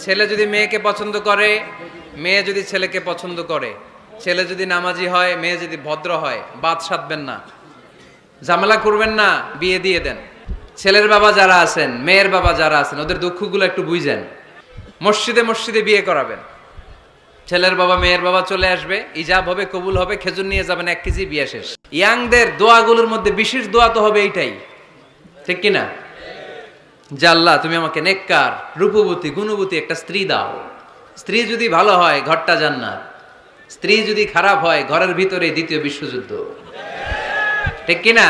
ছেলে যদি মেয়েকে পছন্দ করে, মেয়ে যদি ছেলেকে পছন্দ করে, ছেলে যদি নামাজি হয়, মেয়ে যদি ভদ্র হয়, বাদ সাধবেন না, ঝামেলা করবেন না, বিয়ে দিয়ে দেন। ছেলের বাবা যারা আছেন, মেয়ের বাবা যারা আছেন, ওদের দুঃখগুলো একটু বুঝেন। মসজিদে মসজিদে বিয়ে করাবেন। ছেলের বাবা মেয়ের বাবা চলে আসবে, ইজাব হবে, কবুল হবে, খেজুর নিয়ে যাবেন 1 কেজি, বিয়ে শেষ। ইয়াংদের দোয়াগুলোর মধ্যে বিশেষ দোয়া তো হবে এইটাই, ঠিক কিনা? যে আল্লাহ তুমি আমাকে নেককার, রূপবতী, গুণবতী একটা স্ত্রী দাও। স্ত্রী যদি ভালো হয় ঘরটা জান্নাত, স্ত্রী যদি খারাপ হয় ঘরের ভিতরে দ্বিতীয় বিশ্বযুদ্ধ, ঠিক কিনা?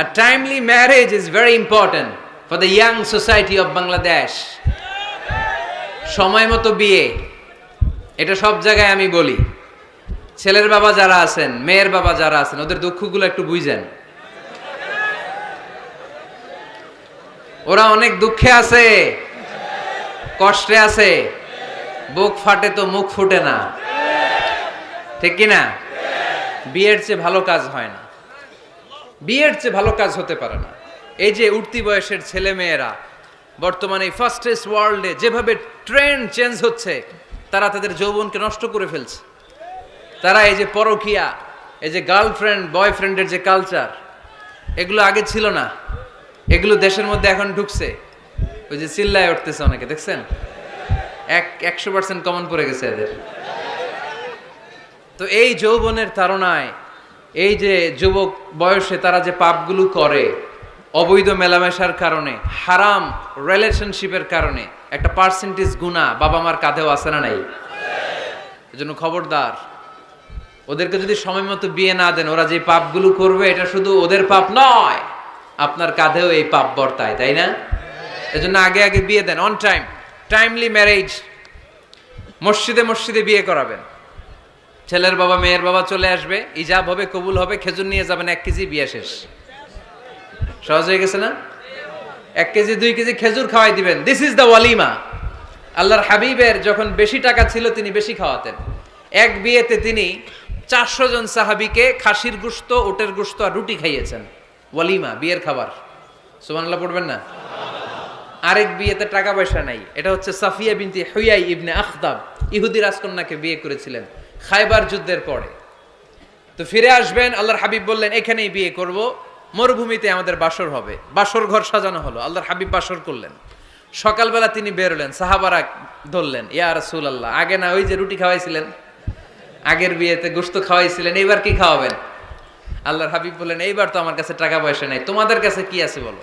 A timely marriage is very important for the young society of Bangladesh. সময় মতো বিয়ে, এটা সব জায়গায় আমি বলি। ছেলের বাবা যারা আছেন, মেয়ের বাবা যারা আছেন, ওদের দুঃখগুলো একটু বুঝেন। ওরা অনেক দুঃখে আছে, কষ্টে আছে, বুক ফাটে তো মুখ ফুটে না, ঠিক কিনা? বিয়ের চেয়ে ভালো কাজ হয় না, বিয়ের চেয়ে ভালো কাজ হতে পারে না। এই যে উঠতি বয়সের ছেলে মেয়েরা বর্তমানে ফাস্টেস্ট ওয়ার্ল্ডে যেভাবে ট্রেন্ড চেঞ্জ হচ্ছে, তারা তাদের যৌবনকে নষ্ট করে ফেলছে। তারা এই যে পরকীয়া, এই যে গার্লফ্রেন্ড বয়ফ্রেন্ডের যে কালচার, এগুলো আগে ছিল না, এগুলো দেশের মধ্যে এখন ঢুকছে। ওই যে চিল্লায় উঠতেছে অনেকে, দেখছেন? 100% কমন পড়ে গেছে এদের। তো এই যৌবনের তাড়নায়, এই যে যুবক বয়সে তারা যে পাপগুলো করে, অবৈধ মেলামেশার কারণে, হারাম রিলেশনশিপের কারণে একটা পার্সেন্টেজ গুনাহ বাবা মার কাঁধেও আছে না নাই? এজন্য খবরদার, ওদেরকে যদি সময় মতো বিয়ে না দেন, ওরা যে পাপগুলো করবে এটা শুধু ওদের পাপ নয়, আপনার কাঁধেও এই পাপ বর্তায়, তাই না? এজন্য আগে আগে বিয়ে দেন, অন টাইম, টাইমলি ম্যারেজ। মসজিদে মসজিদে বিয়ে করাবেন। ছেলের বাবা মেয়ের বাবা চলে আসবে, ইজাব হবে, কবুল হবে, খেজুর নিয়ে যাবেন 1 কেজি, বিয়ে শেষ। সহজ হয়ে গেছে না? 1 কেজি 2 কেজি খেজুর খাওয়াই দিবেন। দিস ইজ দ্য ওয়ালিমা। আল্লাহর হাবিবের যখন বেশি টাকা ছিল তিনি বেশি খাওয়াতেন। এক বিয়েতে তিনি 400 জন সাহাবীকে খাসির গোশত, উটের গোশত আর রুটি খাইয়েছেন। ওয়ালিমা, বিয়ের খাবার। সুবহানাল্লাহ পড়বেন না? আরেক বিয়েতে টাকা পয়সা নাই। এটা হচ্ছে সাফিয়া বিনতি হুয়াই ইবনে আখতাব, ইহুদি রাজকন্যাকে বিয়ে করেছিলেন খায়বার যুদ্ধের পরে। তো ফিরে আসবেন, আল্লাহর হাবিব বললেন এখানেই বিয়ে করব, মরুভূমিতে আমাদের বাসর হবে। বাসর ঘর সাজানো হলো, আল্লাহর হাবিব বাসর করলেন। সকালবেলা তিনি বেরোলেন, সাহাবারা ধরলেন, ইয়া রাসূলুল্লাহ, আগে না ওই যে রুটি খাওয়াইছিলেন, আগের বিয়েতে গোশত খাওয়াইছিলেন, এইবার কি খাওয়াবেন? আল্লাহর হাবিব বললেন এইবার তো আমার কাছে টাকা পয়সা নাই, তোমাদের কাছে কি আছে বলো?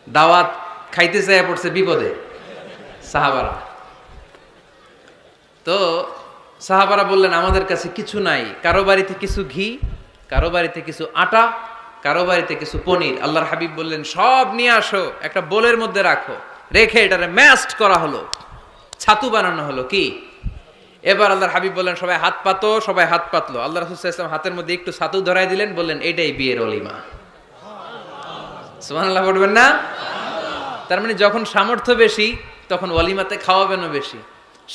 দাওয়াত খাইতে চাইয়া পড়ছে বিপদে সাহাবারা। তো সাহাবারা বললেন আমাদের কাছে কিছু নাই, কারো বাড়িতে কিছু ঘি, কারো বাড়িতে কিছু আটা, কারো বাড়িতে কিছু পনির। আল্লাহর হাবিব বললেন সব নিয়ে আসো, একটা বোলের মধ্যে রাখো। রেখে এটারে ম্যাশড করা হলো, ছাতু বানানো হলো। কি? এবার আল্লাহর হাবিব বললেন সবাই হাত পাতো, সবাই হাত পাতলো। আল্লাহ রাসূল সাল্লাল্লাহু আলাইহি ওয়াসাল্লাম হাতের মধ্যে একটু ছাতু ধরাই দিলেন, বললেন এটাই বিয়ের ওলিমা। সুবহানাল্লাহ পড়বেন না? তার মানে যখন সামর্থ্য বেশি তখন ওয়ালিমাতে খাওয়াবেনও বেশি।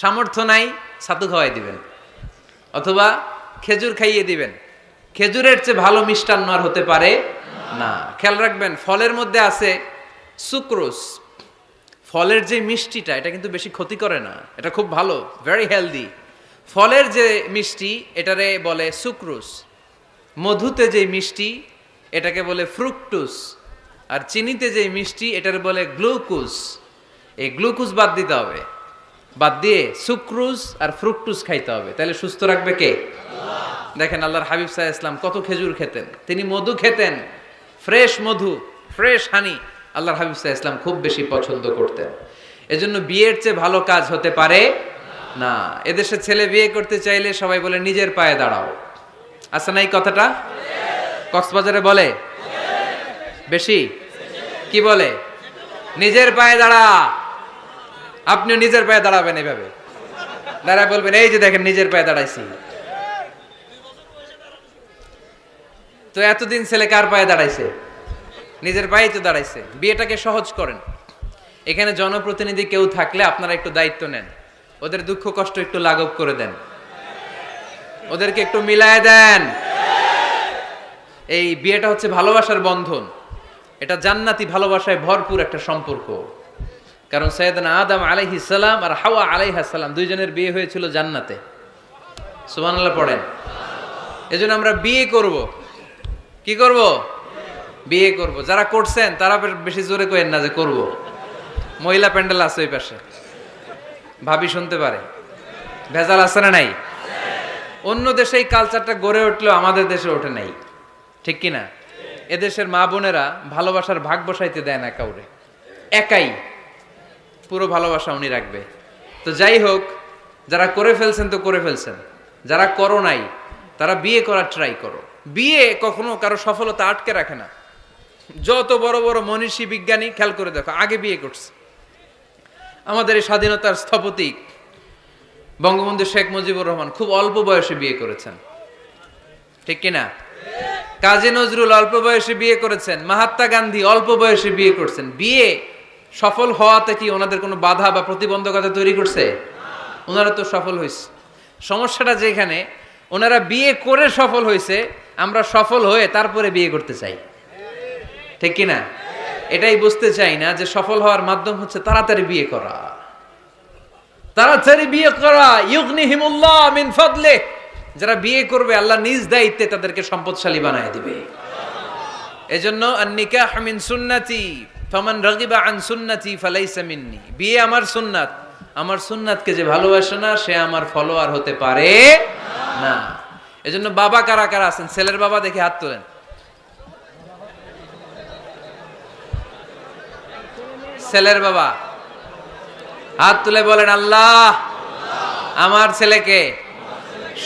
সামর্থ্য নাই, ছাতু খাওয়াই দিবেন অথবা খেজুর খাইয়ে দিবেন। খেজুরের চেয়ে ভালো মিষ্টান্ন আর হতে পারে না। খেয়াল রাখবেন, ফলের মধ্যে আছে সুক্রোজ। ফলের যে মিষ্টিটা, এটা কিন্তু বেশি ক্ষতি করে না, এটা খুব ভালো, ভেরি হেলদি। ফলের যে মিষ্টি এটারে বলে সুক্রোজ। মধুতে যে মিষ্টি এটাকে বলে ফ্রুকটুস। আর চিনিতে যে মিষ্টি এটারে বলে গ্লুকোজ। এই গ্লুকোজ বাদ দিতে হবে, বাদ দিয়ে সুক্রোজ আর ফ্রুকটুস খাইতে হবে। তাহলে সুস্থ রাখবে কে? দেখেন আল্লাহর হাবিব সাল্লাল্লাহু আলাইহি ওয়াসাল্লাম কত খেজুর খেতেন, তিনি মধু খেতেন, ফ্রেশ মধু, ফ্রেশ হানি আল্লাহর হাবিব সাল্লাল্লাহু আলাইহি ওয়াসাল্লাম খুব বেশি পছন্দ করতেন। এজন্য বিয়ের চেয়ে ভালো কাজ হতে পারে না। এদেশে ছেলে বিয়ে করতে চাইলে সবাই বলে নিজের পায়ে দাঁড়াও। আছে না এই কথাটা? কক্সবাজারে বলে বেশি, কি বলে? নিজের পায়ে দাঁড়া। আপনিও নিজের পায়ে দাঁড়াবেন, এইভাবে দাঁড়ায় বলবেন এই যে দেখেন নিজের পায়ে দাঁড়াইছি। তো এতদিন ছেলে কার পায়ে দাঁড়াইছে? নিজের পায়েই তো দাঁড়াইছে। বিয়েটাকে সহজ করেন। এখানে জনপ্রতিনিধি কেউ থাকলে আপনারা একটু দায়িত্ব নেন, ওদের দুঃখ কষ্ট একটু লাঘব করে দেন, ওদেরকে একটু মিলায় দেন। এই বিয়েটা হচ্ছে ভালোবাসার বন্ধন, এটা জান্নাতি ভালোবাসায় ভরপুর একটা সম্পর্ক। কারণ সৈয়দনা আদম আলাইহিস সালাম আর হাওয়া আলাইহাস সালাম দুইজনের বিয়ে হয়েছিল জান্নাতে। সুবহানাল্লাহ পড়েন। এজন্য আমরা বিয়ে করব। কি করব? বিয়ে করব। যারা করছেন তারা বেশি জোরে কইেন না যে করব। মহিলা প্যান্ডেল আছে ওই পাশে, ভাবি শুনতে পারে। ভেজাল আছে না নাই? অন্য দেশে এই কালচারটা গড়ে উঠলেও আমাদের দেশে ওঠে নাই, ঠিক কি না? এদেশের মা বোনেরা ভালোবাসার ভাগ বসাইতে দেয় না কাউরে, একাই পুরো ভালোবাসা উনি রাখবে। তো যাই হোক, যারা করে ফেলছেন তো করে ফেলছেন, যারা করো নাই তারা বিয়ে করার ট্রাই করো। বিয়ে কখনো কারো সফলতা আটকে রাখে না। যত বড় বড় মনীষী বিজ্ঞানী খেয়াল করে দেখো, আগে বিয়ে করছে। আমাদের এই স্বাধীনতার স্থপতি বঙ্গবন্ধু শেখ মুজিবুর রহমান খুব অল্প বয়সে বিয়ে করেছেন, ঠিক কিনা? কাজী নজরুল অল্প বয়সে বিয়ে করেছেন, মহাত্মা গান্ধী অল্প বয়সে বিয়ে করছেন। বিয়ে সফল হওয়াতে কি ওনাদের কোনো বাধা বা প্রতিবন্ধকতা তৈরি করছে? ওনারা তো সফল হয়েছে। সমস্যাটা যেখানে ওনারা বিয়ে করে সফল হয়েছে, আমরা সফল হয়ে তারপরে বিয়ে করতে চাই, ঠিক কিনা? এটাই বুঝতে চাই না যে সফল হওয়ার মাধ্যম হচ্ছে তাড়াতাড়ি বিয়ে করা। তাড়াতাড়ি বিয়ে করা, ইউগনিহিমুল্লাহ মিন ফাদলে। যারা বিয়ে করবে আল্লাহ নিজ দায়িত্বে তাদেরকে সম্পদশালী বানায় দিবে। এজন্য আন-নিকাহ মিন সুন্নতি ফামান রাগিবা আন সুন্নতি ফালাইসা মিন্নি। বিয়ে আমার সুন্নাত, আমার সুন্নাতকে যে ভালোবাসে না সে আমার ফলোয়ার হতে পারে না। এজন্য বাবা কারা কারা আছেন? ছেলের বাবা দেখে হাত তোলেন। ছেলের বাবা হাত তুলে বলেন, আল্লাহ আমার ছেলেকে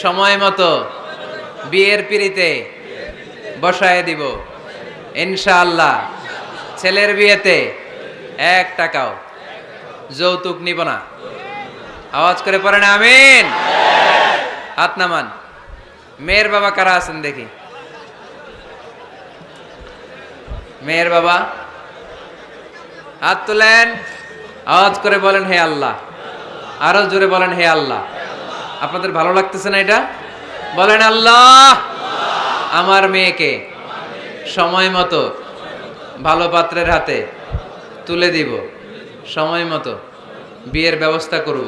সময় মতো বিয়ের পিঁড়িতে বসায় দিব ইনশাআল্লাহ। ছেলের বিয়েতে 1 টাকাও যৌতুক নিব না। আওয়াজ করে পড়েন আমিন। হাত নামান। মেয়ের বাবা কারা আছেন দেখি? মেয়ের বাবা হাত তুলেন, আওয়াজ করে বলেন হে আল্লাহ। আরো জোরে বলেন হে আল্লাহ। আপনাদের ভালো লাগতেছে না এটা? বলেন আল্লাহ আমার মেয়েকে সময় মতো ভালো পাত্রের হাতে তুলে দিব, সময় মতো বিয়ের ব্যবস্থা করব।